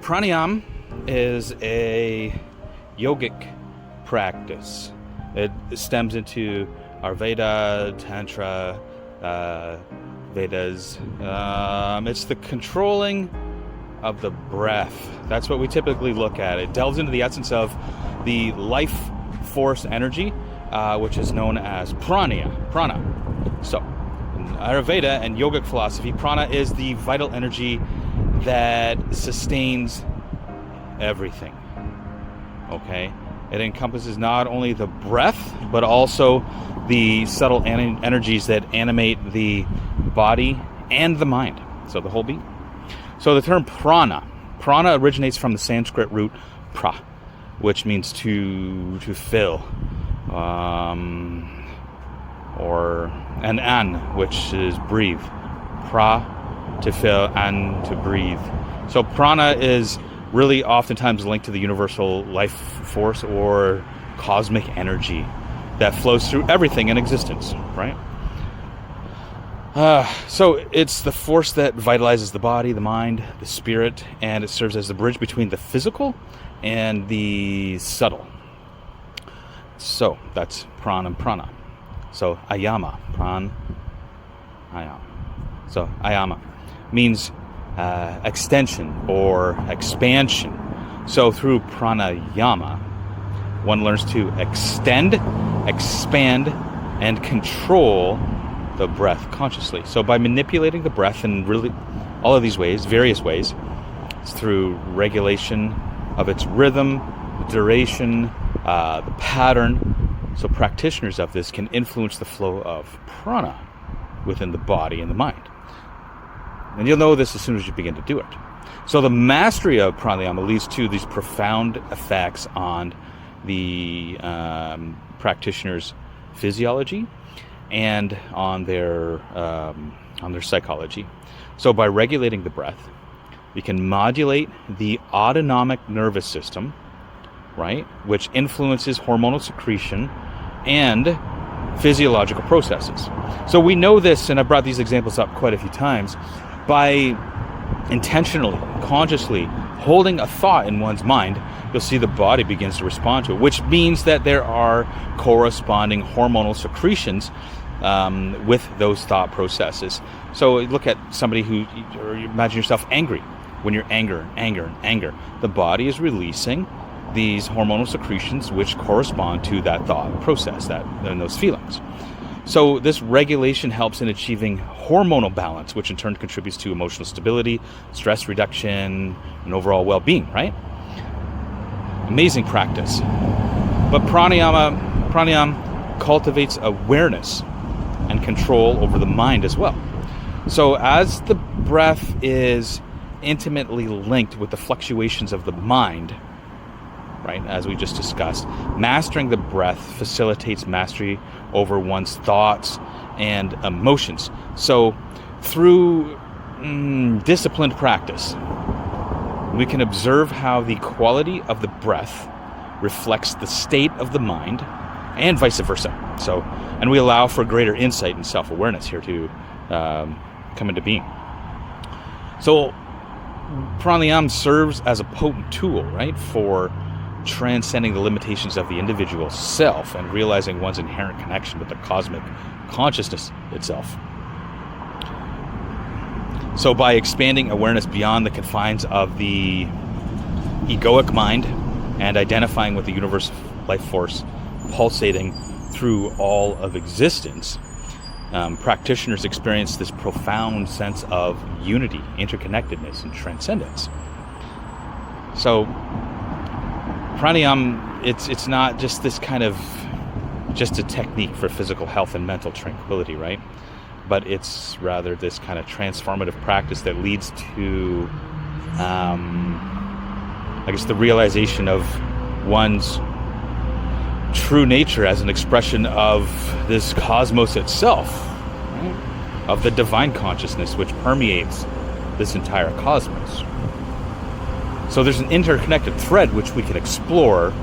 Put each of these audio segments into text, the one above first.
Pranayama is a yogic practice. It stems into Ayurveda, Tantra, Vedas. It's the controlling of the breath. That's what we typically look at. It delves into the essence of the life force energy, which is known as prana. So, in Ayurveda and yogic philosophy, prana is the vital energy that sustains everything. Okay? It encompasses not only the breath, but also the subtle energies that animate the body and the mind. So the whole being. So the term prana originates from the Sanskrit root pra, which means to fill, or an, which is breathe. Pra, to fill, and to breathe. So prana is really oftentimes linked to the universal life force or cosmic energy that flows through everything in existence, right? So it's the force that vitalizes the body, the mind, the spirit, and it serves as the bridge between the physical and the subtle. So that's pran and prana. So ayama, ayama. So ayama means extension or expansion. So through pranayama, one learns to extend, expand, and control the breath consciously. So by manipulating the breath in really all of these ways, various ways, it's through regulation of its rhythm, the duration, the pattern. So practitioners of this can influence the flow of prana within the body and the mind. And you'll know this as soon as you begin to do it. So the mastery of pranayama leads to these profound effects on the practitioner's physiology and on their psychology. So by regulating the breath, you can modulate the autonomic nervous system, right, which influences hormonal secretion and physiological processes. So we know this, and I've brought these examples up quite a few times, by intentionally, consciously holding a thought in one's mind, you'll see the body begins to respond to it, which means that there are corresponding hormonal secretions with those thought processes. So look at somebody or imagine yourself angry. When you're anger, the body is releasing these hormonal secretions which correspond to that thought process, and those feelings. So this regulation helps in achieving hormonal balance, which in turn contributes to emotional stability, stress reduction, and overall well-being, right? Amazing practice. But pranayama cultivates awareness and control over the mind as well. So as the breath is intimately linked with the fluctuations of the mind, right, as we just discussed, mastering the breath facilitates mastery over one's thoughts and emotions. So through disciplined practice, we can observe how the quality of the breath reflects the state of the mind and vice versa. And we allow for greater insight and self-awareness here to come into being. So pranayama serves as a potent tool, right, for transcending the limitations of the individual self and realizing one's inherent connection with the cosmic consciousness itself. So by expanding awareness beyond the confines of the egoic mind and identifying with the universal life force pulsating through all of existence, practitioners experience this profound sense of unity, interconnectedness, and transcendence. So pranayama, it's not just this kind of just a technique for physical health and mental tranquility, right? But it's rather this kind of transformative practice that leads to, the realization of one's true nature as an expression of this cosmos itself, right? Of the divine consciousness which permeates this entire cosmos. So there's an interconnected thread which we can explore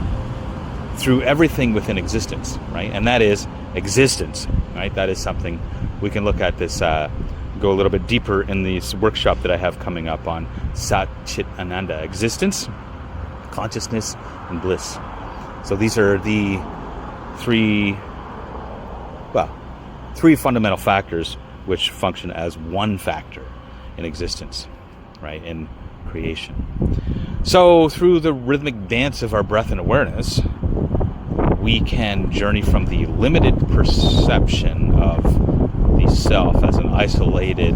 through everything within existence, right? And that is existence, right? That is something we can look at this go a little bit deeper in this workshop that I have coming up on Sat Chit Ananda, existence, consciousness, and bliss. So these are the three fundamental factors which function as one factor in existence, right, in creation. So through the rhythmic dance of our breath and awareness, we can journey from the limited perception of the self as an isolated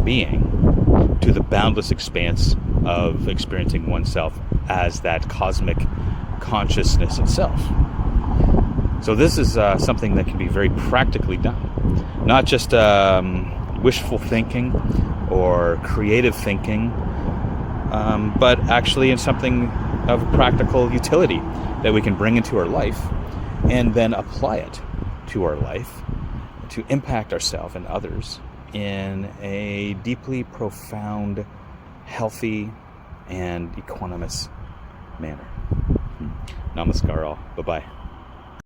being to the boundless expanse of experiencing oneself as that cosmic consciousness itself. So this is something that can be very practically done. Not just wishful thinking or creative thinking, but actually in something of practical utility that we can bring into our life and then apply it to our life to impact ourselves and others in a deeply profound, healthy, and equanimous manner. Namaskar all. Bye-bye.